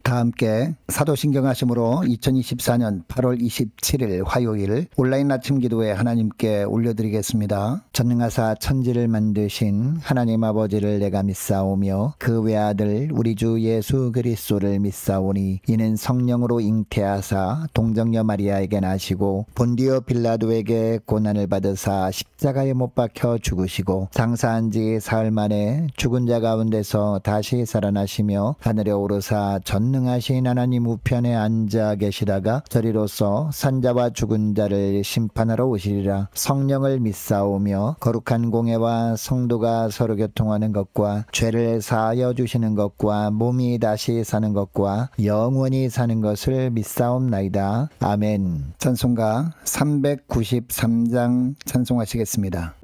다 함께 사도신경하심으로 2024년 8월 27일 화요일 온라인 아침 기도에 하나님께 올려드리겠습니다. 전능하사 천지를 만드신 하나님 아버지를 내가 믿사오며 그 외아들 우리 주 예수 그리스도를 믿사오니 이는 성령으로 잉태하사 동정녀 마리아에게 나시고 본디오 빌라도에게 고난을 받으사 십자가에 못 박혀 죽으시고 장사한 지 사흘 만에 죽은 자 가운데서 다시 살아나시며 하늘에 오르사 전능하신 하나님 우편에 앉아 계시다가 저리로서 산자와 죽은 자를 심판하러 오시리라. 성령을 믿사오며 거룩한 공예와 성도가 서로 교통하는 것과 죄를 사하여 주시는 것과 몸이 다시 사는 것과 영원히 사는 것을 믿사옵나이다. 아멘. 찬송가 393장 찬송하시겠습니다.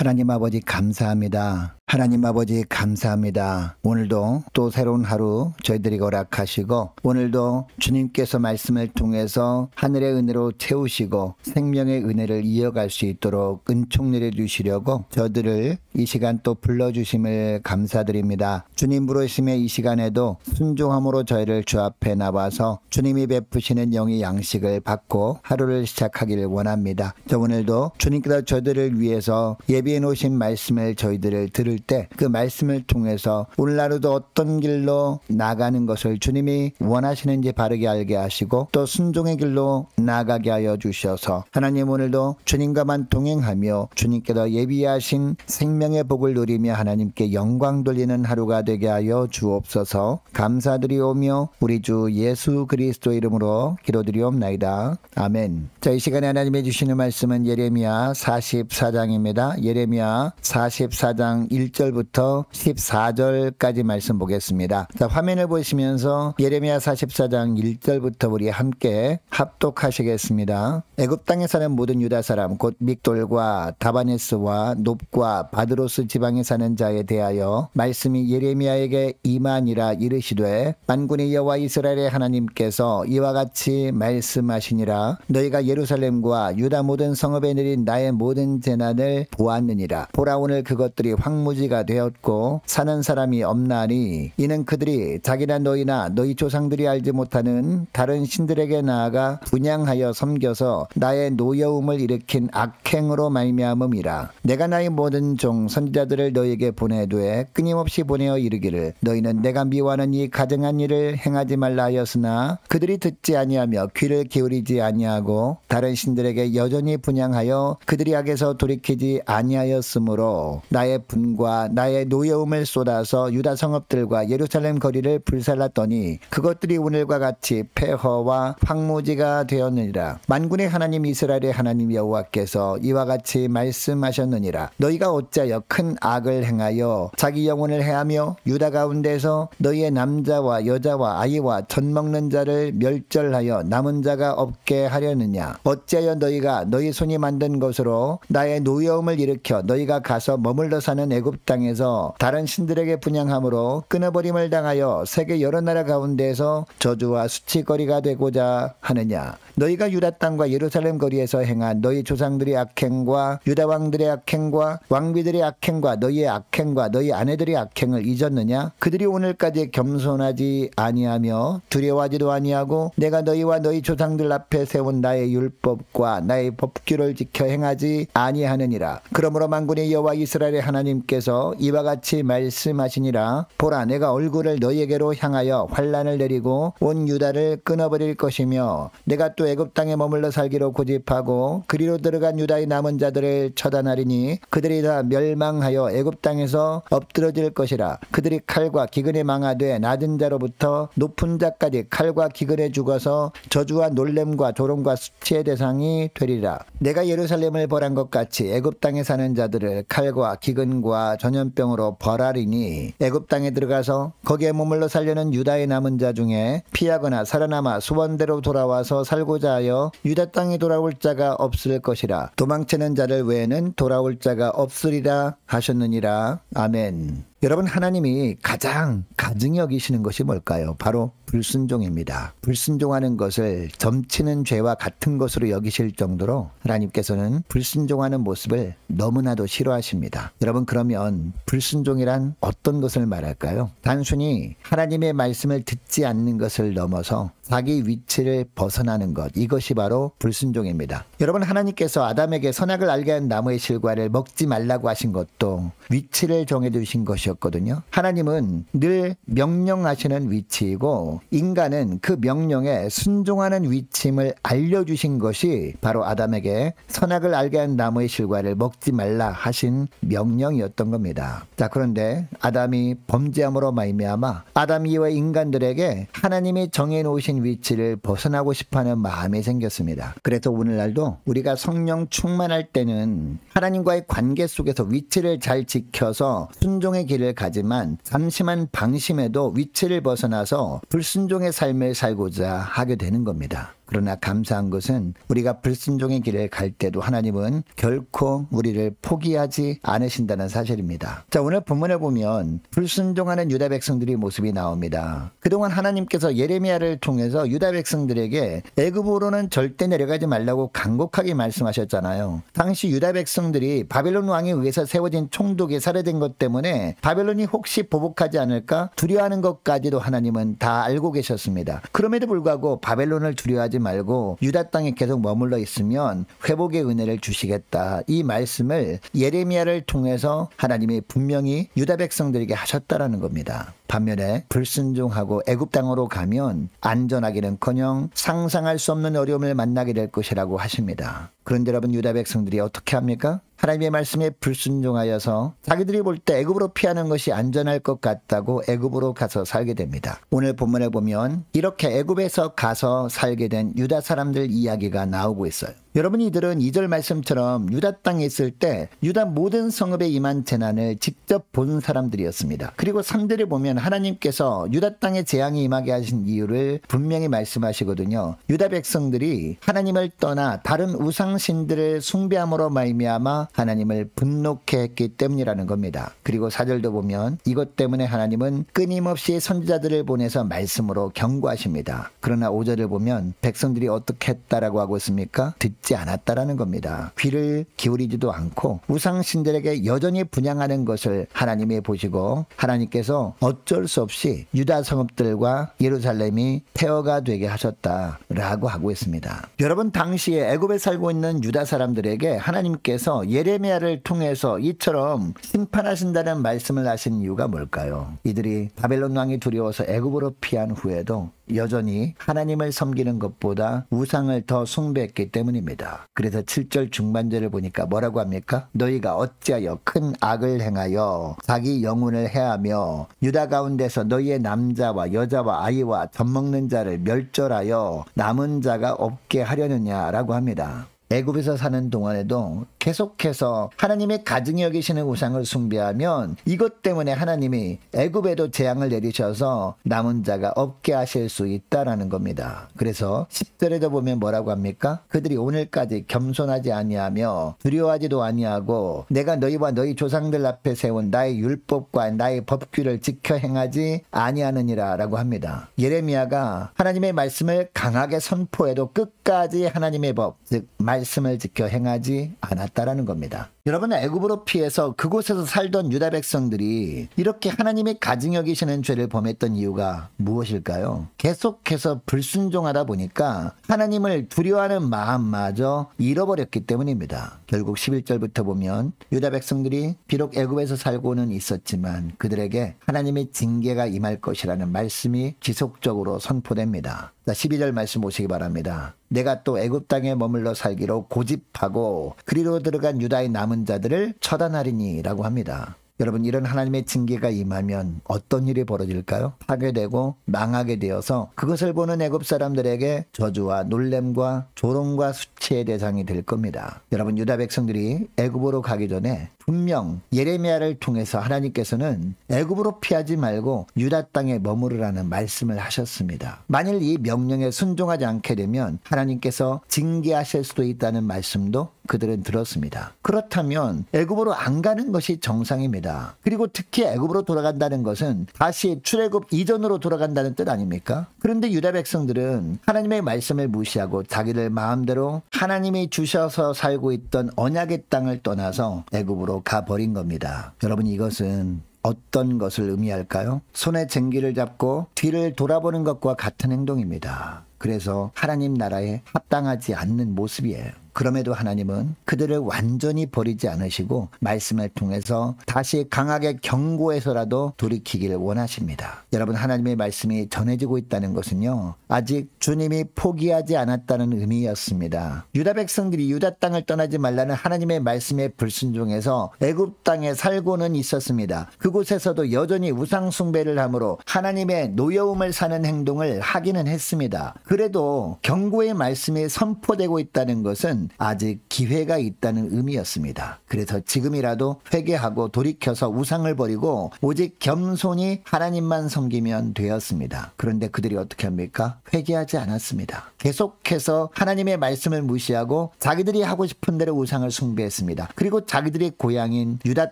하나님 아버지 감사합니다. 하나님 아버지 감사합니다. 오늘도 또 새로운 하루 저희들에게 허락하시고 오늘도 주님께서 말씀을 통해서 하늘의 은혜로 채우시고 생명의 은혜를 이어갈 수 있도록 은총 내려주시려고 저들을 이 시간 또 불러주심을 감사드립니다. 주님 부르심의 이 시간에도 순종함으로 저희를 주 앞에 나와서 주님이 베푸시는 영의 양식을 받고 하루를 시작하기를 원합니다. 오늘도 주님께서 저희들을 위해서 예비해 놓으신 말씀을 저희들을 들을 주실 때 그 말씀을 통해서 오늘 하루도 어떤 길로 나가는 것을 주님이 원하시는지 바르게 알게 하시고 또 순종의 길로 나가게 하여 주셔서 하나님 오늘도 주님과만 동행하며 주님께서 예비하신 생명의 복을 누리며 하나님께 영광 돌리는 하루가 되게 하여 주옵소서. 감사드리오며 우리 주 예수 그리스도 이름으로 기도드리옵나이다. 아멘. 자, 이 시간에 하나님이 주시는 말씀은 예레미야 44장입니다. 예레미야 44장 1절부터 14절까지 말씀 보겠습니다. 자, 화면을 보시면서 예레미야 44장 1절부터 우리 함께 합독하시겠습니다. 애굽 땅에 사는 모든 유다 사람 곧 믹돌과 다바네스와 놉과 바드로스 지방에 사는 자에 대하여 말씀이 예레미야에게 임하니라. 이르시되 만군의 여호와 이스라엘의 하나님께서 이와 같이 말씀하시니라. 너희가 예루살렘과 유다 모든 성읍에 내린 나의 모든 재난을 보았느니라. 보라, 오늘 그것들이 황무지가 되었고 사는 사람이 없나니 이는 그들이 자기나 너희나 너희 조상들이 알지 못하는 다른 신들에게 나아가 분향하여 섬겨서 나의 노여움을 일으킨 악행으로 말미암음이라. 내가 나의 모든 종 선지자들을 너희에게 보내되 끊임없이 보내어 이르기를 너희는 내가 미워하는 이 가증한 일을 행하지 말라 하였으나 그들이 듣지 아니하며 귀를 기울이지 아니하고 다른 신들에게 여전히 분향하여 그들이 악에서 돌이키지 아니하였으므로 나의 분과 나의 노여움을 쏟아서 유다 성읍들과 예루살렘 거리를 불살랐더니 그것들이 오늘과 같이 폐허와 황무지가 되었느니라. 만군의 하나님 이스라엘의 하나님 여호와께서 이와 같이 말씀하셨느니라. 너희가 어찌하여 큰 악을 행하여 자기 영혼을 해하며 유다 가운데서 너희의 남자와 여자와 아이와 젖 먹는 자를 멸절하여 남은 자가 없게 하려느냐. 어찌하여 너희가 너희 손이 만든 것으로 나의 노여움을 일으켜 너희가 가서 머물러 사는 애굽 땅에서 다른 신들에게 분향함으로 끊어버림을 당하여 세계 여러 나라 가운데에서 저주와 수치거리가 되고자 하느냐. 너희가 유다 땅과 예루살렘 거리에서 행한 너희 조상들의 악행과 유다 왕들의 악행과 왕비들의 악행과 너희의 악행과 너희 아내들의 악행을 잊었느냐. 그들이 오늘까지 겸손하지 아니하며 두려워하지도 아니하고 내가 너희와 너희 조상들 앞에 세운 나의 율법과 나의 법규를 지켜 행하지 아니하느니라. 그러므로 만군의 여호와 이스라엘의 하나님께서 이와 같이 말씀하시니라. 보라, 내가 얼굴을 너희에게로 향하여 환란을 내리고 온 유다를 끊어버릴 것이며 내가 또 애굽 땅에 머물러 살기로 고집하고 그리로 들어간 유다의 남은 자들을 처단하리니 그들이 다 멸망하여 애굽 땅에서 엎드러질 것이라. 그들이 칼과 기근에 망하되 낮은 자로부터 높은 자까지 칼과 기근에 죽어서 저주와 놀램과 조롱과 수치의 대상이 되리라. 내가 예루살렘을 벌한 것 같이 애굽 땅에 사는 자들을 칼과 기근과 전염병으로 벌하리니 애굽 땅에 들어가서 거기에 머물러 살려는 유다의 남은 자 중에 피하거나 살아남아 수원대로 돌아와서 살고자 하여 유다 땅에 돌아올 자가 없을 것이라. 도망치는 자를 외에는 돌아올 자가 없으리라 하셨느니라. 아멘. 여러분, 하나님이 가장 가증히 여기시는 것이 뭘까요? 바로 불순종입니다. 불순종하는 것을 점치는 죄와 같은 것으로 여기실 정도로 하나님께서는 불순종하는 모습을 너무나도 싫어하십니다. 여러분, 그러면 불순종이란 어떤 것을 말할까요? 단순히 하나님의 말씀을 듣지 않는 것을 넘어서 자기 위치를 벗어나는 것, 이것이 바로 불순종입니다. 여러분, 하나님께서 아담에게 선악을 알게 한 나무의 실과를 먹지 말라고 하신 것도 위치를 정해두신 것이었거든요. 하나님은 늘 명령하시는 위치이고 인간은 그 명령에 순종하는 위치임을 알려주신 것이 바로 아담에게 선악을 알게 한 나무의 실과를 먹지 말라 하신 명령이었던 겁니다. 자, 그런데 아담이 범죄함으로 말미암아 아담 이후의 인간들에게 하나님이 정해놓으신 위치를 벗어나고 싶어하는 마음이 생겼습니다. 그래서 오늘날도 우리가 성령 충만할 때는 하나님과의 관계 속에서 위치를 잘 지켜서 순종의 길을 가지만 잠시만 방심해도 위치를 벗어나서 불순종의 삶을 살고자 하게 되는 겁니다. 그러나 감사한 것은 우리가 불순종의 길을 갈 때도 하나님은 결코 우리를 포기하지 않으신다는 사실입니다. 자, 오늘 본문을 보면 불순종하는 유다 백성들의 모습이 나옵니다. 그동안 하나님께서 예레미야를 통해서 유다 백성들에게 애굽으로는 절대 내려가지 말라고 간곡하게 말씀하셨잖아요. 당시 유다 백성들이 바벨론 왕에 의해서 세워진 총독이 살해된 것 때문에 바벨론이 혹시 보복하지 않을까 두려워하는 것까지도 하나님은 다 알고 계셨습니다. 그럼에도 불구하고 바벨론을 두려워하지 돌아가지 말고 유다 땅에 계속 머물러 있으면 회복의 은혜를 주시겠다. 이 말씀을 예레미야를 통해서 하나님이 분명히 유다 백성들에게 하셨다라는 겁니다. 반면에 불순종하고 애굽 땅으로 가면 안전하기는커녕 상상할 수 없는 어려움을 만나게 될 것이라고 하십니다. 그런데 여러분, 유다 백성들이 어떻게 합니까? 하나님의 말씀에 불순종하여서 자기들이 볼 때 애굽으로 피하는 것이 안전할 것 같다고 애굽으로 가서 살게 됩니다. 오늘 본문에 보면 이렇게 애굽에서 가서 살게 된 유다 사람들 이야기가 나오고 있어요. 여러분, 이들은 2절 말씀처럼 유다 땅에 있을 때 유다 모든 성읍에 임한 재난을 직접 본 사람들이었습니다. 그리고 3절에 보면 하나님께서 유다 땅에 재앙이 임하게 하신 이유를 분명히 말씀하시거든요. 유다 백성들이 하나님을 떠나 다른 우상신들을 숭배함으로 말미암아 하나님을 분노케 했기 때문이라는 겁니다. 그리고 4절도 보면 이것 때문에 하나님은 끊임없이 선지자들을 보내서 말씀으로 경고하십니다. 그러나 5절을 보면 백성들이 어떻게 했다라고 하고 있습니까? 듣지 않았다라는 겁니다. 귀를 기울이지도 않고 우상신들에게 여전히 분향하는 것을 하나님이 보시고 하나님께서 어쩔 수 없이 유다 성읍들과 예루살렘이 폐허가 되게 하셨다라고 하고 있습니다. 여러분, 당시에 애굽에 살고 있는 유다 사람들에게 하나님께서 예레미야를 통해서 이처럼 심판하신다는 말씀을 하신 이유가 뭘까요? 이들이 바벨론 왕이 두려워서 애굽으로 피한 후에도 여전히 하나님을 섬기는 것보다 우상을 더 숭배했기 때문입니다. 그래서 7절 중반절을 보니까 뭐라고 합니까? 너희가 어찌하여 큰 악을 행하여 자기 영혼을 해하며 유다 가운데서 너희의 남자와 여자와 아이와 젖먹는 자를 멸절하여 남은 자가 없게 하려느냐라고 합니다. 애굽에서 사는 동안에도 계속해서 하나님의 가증히 여기시는 우상을 숭배하면 이것 때문에 하나님이 애굽에도 재앙을 내리셔서 남은 자가 없게 하실 수 있다라는 겁니다. 그래서 10절에도 보면 뭐라고 합니까? 그들이 오늘까지 겸손하지 아니하며 두려워하지도 아니하고 내가 너희와 너희 조상들 앞에 세운 나의 율법과 나의 법규를 지켜 행하지 아니하느니라 라고 합니다. 예레미야가 하나님의 말씀을 강하게 선포해도 끝까지 하나님의 법, 즉 말씀을 지켜 행하지 않았다라는 겁니다. 여러분, 애굽으로 피해서 그곳에서 살던 유다 백성들이 이렇게 하나님이 가증히 여기시는 죄를 범했던 이유가 무엇일까요? 계속해서 불순종하다 보니까 하나님을 두려워하는 마음마저 잃어버렸기 때문입니다. 결국 11절부터 보면 유다 백성들이 비록 애굽에서 살고는 있었지만 그들에게 하나님의 징계가 임할 것이라는 말씀이 지속적으로 선포됩니다. 12절 말씀 보시기 바랍니다. 내가 또 애굽 땅에 머물러 살기로 고집하고 그리로 들어간 유다의 남은 자들을 처단하리니 라고 합니다. 여러분, 이런 하나님의 징계가 임하면 어떤 일이 벌어질까요? 파괴되고 망하게 되어서 그것을 보는 애굽 사람들에게 저주와 놀램과 조롱과 수치의 대상이 될 겁니다. 여러분, 유다 백성들이 애굽으로 가기 전에 분명 예레미야를 통해서 하나님께서는 애굽으로 피하지 말고 유다 땅에 머무르라는 말씀을 하셨습니다. 만일 이 명령에 순종하지 않게 되면 하나님께서 징계하실 수도 있다는 말씀도 그들은 들었습니다. 그렇다면 애굽으로 안 가는 것이 정상입니다. 그리고 특히 애굽으로 돌아간다는 것은 다시 출애굽 이전으로 돌아간다는 뜻 아닙니까? 그런데 유다 백성들은 하나님의 말씀을 무시하고 자기들 마음대로 하나님이 주셔서 살고 있던 언약의 땅을 떠나서 애굽으로 가버린 겁니다. 여러분, 이것은 어떤 것을 의미할까요? 손에 쟁기를 잡고 뒤를 돌아보는 것과 같은 행동입니다. 그래서 하나님 나라에 합당하지 않는 모습이에요. 그럼에도 하나님은 그들을 완전히 버리지 않으시고 말씀을 통해서 다시 강하게 경고해서라도 돌이키기를 원하십니다. 여러분, 하나님의 말씀이 전해지고 있다는 것은요, 아직 주님이 포기하지 않았다는 의미였습니다. 유다 백성들이 유다 땅을 떠나지 말라는 하나님의 말씀에 불순종해서 애굽 땅에 살고는 있었습니다. 그곳에서도 여전히 우상 숭배를 함으로 하나님의 노여움을 사는 행동을 하기는 했습니다. 그래도 경고의 말씀이 선포되고 있다는 것은 아직 기회가 있다는 의미였습니다. 그래서 지금이라도 회개하고 돌이켜서 우상을 버리고 오직 겸손히 하나님만 섬기면 되었습니다. 그런데 그들이 어떻게 합니까? 회개하지 않았습니다. 계속해서 하나님의 말씀을 무시하고 자기들이 하고 싶은 대로 우상을 숭배했습니다. 그리고 자기들의 고향인 유다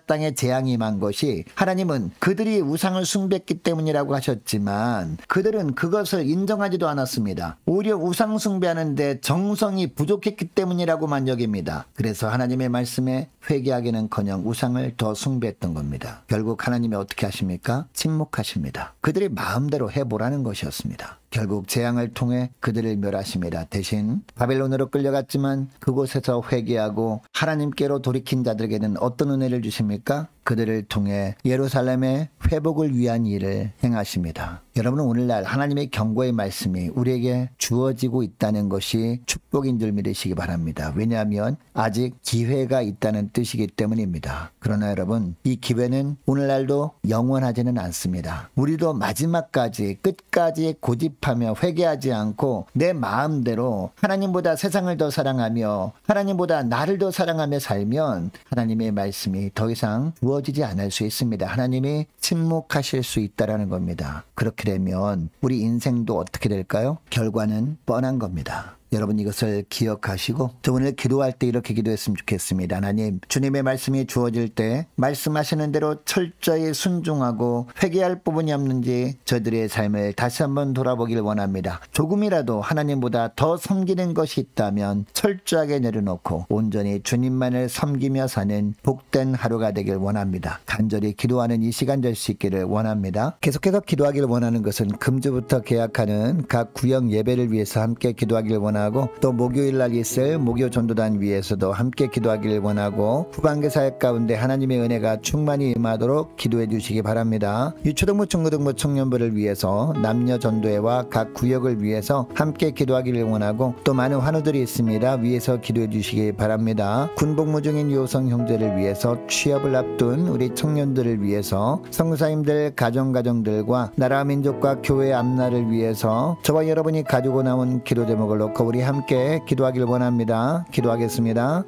땅에 재앙이 임한 것이 하나님은 그들이 우상을 숭배했기 때문이라고 하셨지만 그들은 그것을 인정하지도 않았습니다. 오히려 우상 숭배하는데 정성이 부족했기 때문이라고만 여깁니다. 그래서 하나님의 말씀에 회개하기는커녕 우상을 더 숭배했던 겁니다. 결국 하나님이 어떻게 하십니까? 침묵하십니다. 그들이 마음대로 해보라는 것이었습니다. 결국 재앙을 통해 그들을 멸하십니다. 대신 바벨론으로 끌려갔지만 그곳에서 회개하고 하나님께로 돌이킨 자들에게는 어떤 은혜를 주십니까? 그들을 통해 예루살렘의 회복을 위한 일을 행하십니다. 여러분은 오늘날 하나님의 경고의 말씀이 우리에게 주어지고 있다는 것이 축복인 줄 믿으시기 바랍니다. 왜냐하면 아직 기회가 있다는 뜻이기 때문입니다. 그러나 여러분, 이 기회는 오늘날도 영원하지는 않습니다. 우리도 마지막까지 끝까지 고집하며 회개하지 않고 내 마음대로 하나님보다 세상을 더 사랑하며 하나님보다 나를 더 사랑하며 살면 하나님의 말씀이 더 이상 주어지지 않을 수 있습니다. 하나님이 침묵하실 수 있다는 겁니다. 그렇게 되면 우리 인생도 어떻게 될까요? 결과는 뻔한 겁니다. 여러분 이것을 기억하시고 저 오늘 기도할 때 이렇게 기도했으면 좋겠습니다. 하나님, 주님의 말씀이 주어질 때 말씀하시는 대로 철저히 순종하고 회개할 부분이 없는지 저들의 삶을 다시 한번 돌아보길 원합니다. 조금이라도 하나님보다 더 섬기는 것이 있다면 철저하게 내려놓고 온전히 주님만을 섬기며 사는 복된 하루가 되길 원합니다. 간절히 기도하는 이 시간 될 수 있기를 원합니다. 계속해서 기도하길 원하는 것은 금주부터 계약하는 각 구역 예배를 위해서 함께 기도하길 원합니다. 또 목요일 날 있을 목요 전도단 위에서도 함께 기도하기를 원하고 후반기 사역 가운데 하나님의 은혜가 충만히 임하도록 기도해 주시기 바랍니다. 유초등부 중고등부 청년부를 위해서 남녀 전도회와 각 구역을 위해서 함께 기도하기를 원하고 또 많은 환우들이 있습니다. 위에서 기도해 주시기 바랍니다. 군복무 중인 요성 형제를 위해서 취업을 앞둔 우리 청년들을 위해서 선교사님들 가정들과 나라 민족과 교회 앞날을 위해서 저와 여러분이 가지고 나온 기도 제목을 놓고 우리 함께 기도하길 원합니다. 기도하겠습니다.